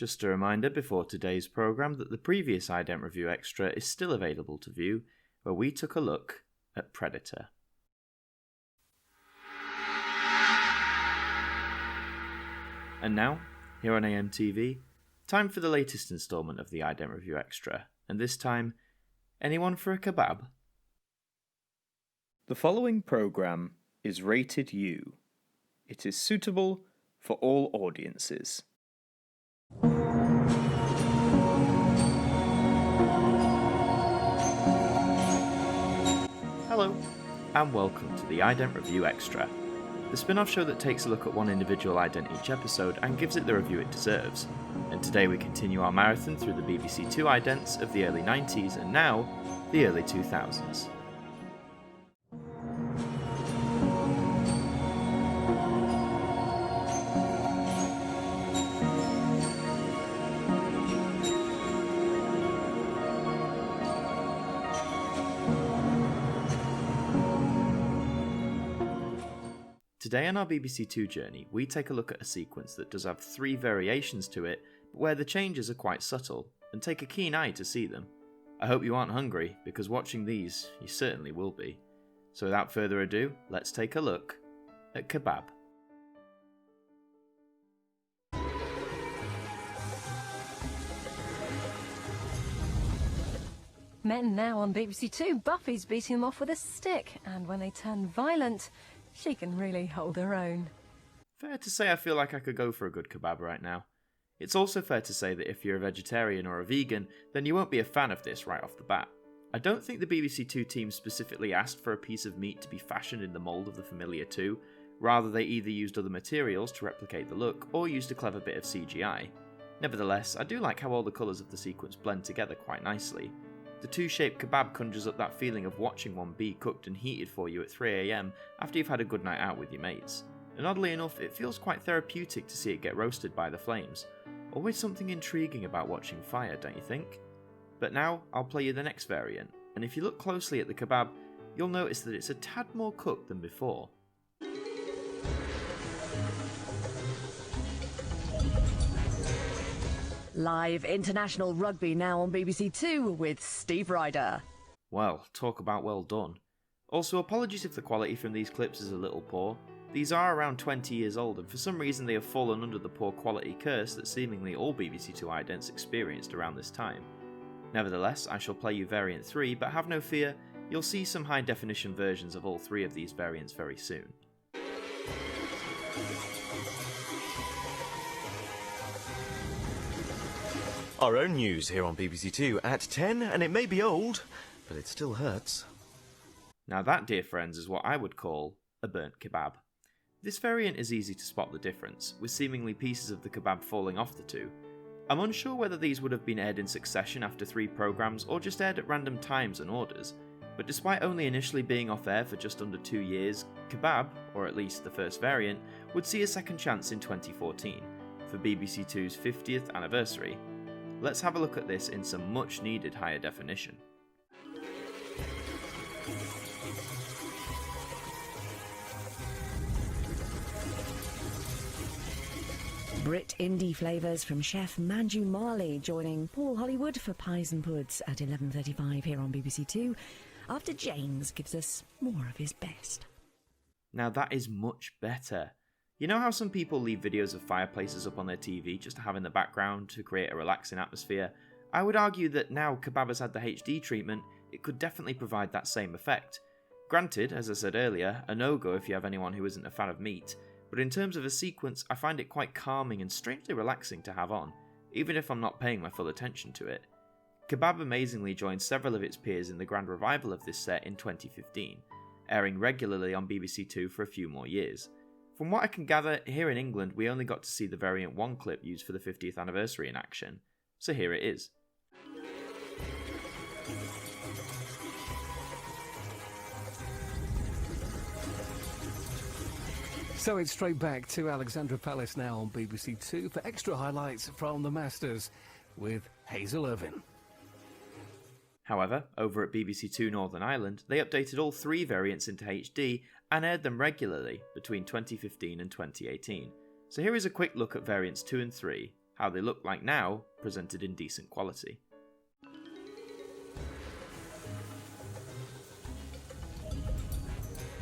Just a reminder before today's programme that the previous Ident Review Extra is still available to view, where we took a look at Predator. And now, here on AMTV, time for the latest instalment of the Ident Review Extra, and this time, anyone for a kebab? The following programme is rated U. It is suitable for all audiences. Hello, and welcome to the Ident Review Extra, the spin-off show that takes a look at one individual ident each episode and gives it the review it deserves. And today we continue our marathon through the BBC2 idents of the early 90s and now the early 2000s. Today on our BBC2 journey, we take a look at a sequence that does have 3 variations to it, but where the changes are quite subtle, and take a keen eye to see them. I hope you aren't hungry, because watching these, you certainly will be. So without further ado, let's take a look at Kebab. Men now on BBC2, Buffy's beating them off with a stick, and when they turn violent, she can really hold her own. Fair to say I feel like I could go for a good kebab right now. It's also fair to say that if you're a vegetarian or a vegan, then you won't be a fan of this right off the bat. I don't think the BBC2 team specifically asked for a piece of meat to be fashioned in the mould of the familiar 2, rather they either used other materials to replicate the look or used a clever bit of CGI. Nevertheless, I do like how all the colours of the sequence blend together quite nicely. The 2-shaped kebab conjures up that feeling of watching one be cooked and heated for you at 3 AM after you've had a good night out with your mates. And oddly enough, it feels quite therapeutic to see it get roasted by the flames. Always something intriguing about watching fire, don't you think? But now, I'll play you the next variant, and if you look closely at the kebab, you'll notice that it's a tad more cooked than before. Live international rugby now on BBC2 with Steve Ryder. Well, talk about well done. Also, apologies if the quality from these clips is a little poor. These are around 20 years old, and for some reason they have fallen under the poor quality curse that seemingly all BBC2 idents experienced around this time. Nevertheless, I shall play you variant 3, but have no fear, you'll see some high definition versions of all 3 of these variants very soon. Our own news here on BBC2 at 10, and it may be old, but it still hurts. Now that, dear friends, is what I would call a burnt kebab. This variant is easy to spot the difference, with seemingly pieces of the kebab falling off the 2. I'm unsure whether these would have been aired in succession after 3 programmes or just aired at random times and orders, but despite only initially being off air for just under 2 years, Kebab, or at least the first variant, would see a second chance in 2014, for BBC2's 50th anniversary. Let's have a look at this in some much needed higher definition. Brit indie flavours from chef Manju Marley joining Paul Hollywood for Pies and Puds at 11:35 here on BBC2, after James gives us more of his best. Now that is much better. You know how some people leave videos of fireplaces up on their TV just to have in the background to create a relaxing atmosphere? I would argue that now Kebab has had the HD treatment, it could definitely provide that same effect. Granted, as I said earlier, a no-go if you have anyone who isn't a fan of meat, but in terms of a sequence, I find it quite calming and strangely relaxing to have on, even if I'm not paying my full attention to it. Kebab amazingly joined several of its peers in the grand revival of this set in 2015, airing regularly on BBC2 for a few more years. From what I can gather, here in England we only got to see the variant 1 clip used for the 50th anniversary in action, so here it is. So it's straight back to Alexandra Palace now on BBC2 for extra highlights from the Masters with Hazel Irvine. However, over at BBC2 Northern Ireland, they updated all 3 variants into HD and aired them regularly between 2015 and 2018. So here is a quick look at variants 2 and 3, how they look like now, presented in decent quality.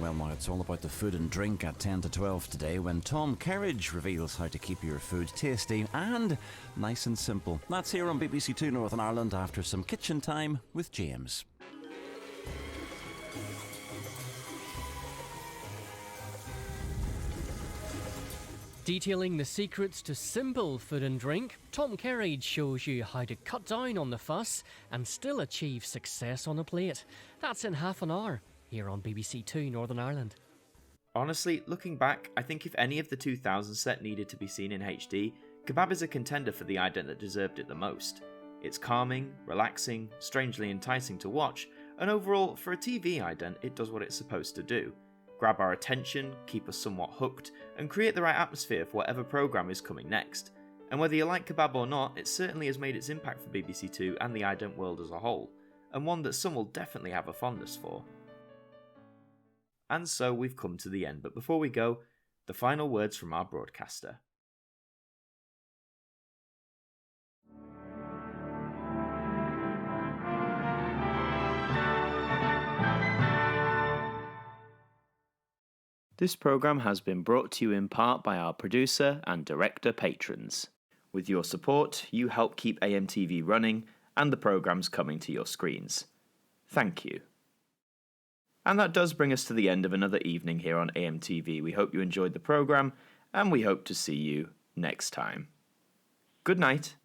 Well, now it's all about the food and drink at 10 to 12 today when Tom Kerridge reveals how to keep your food tasty and nice and simple. That's here on BBC2 Northern Ireland after some kitchen time with James. Detailing the secrets to simple food and drink, Tom Kerridge shows you how to cut down on the fuss and still achieve success on a plate. That's in half an hour, here on BBC2 Northern Ireland. Honestly, looking back, I think if any of the 2000 set needed to be seen in HD, Kebab is a contender for the ident that deserved it the most. It's calming, relaxing, strangely enticing to watch, and overall, for a TV ident, it does what it's supposed to do. Grab our attention, keep us somewhat hooked, and create the right atmosphere for whatever programme is coming next. And whether you like Kebab or not, it certainly has made its impact for BBC2 and the ident world as a whole, and one that some will definitely have a fondness for. And so we've come to the end, but before we go, the final words from our broadcaster. This programme has been brought to you in part by our producer and director patrons. With your support, you help keep AMTV running and the programmes coming to your screens. Thank you. And that does bring us to the end of another evening here on AMTV. We hope you enjoyed the programme, and we hope to see you next time. Good night.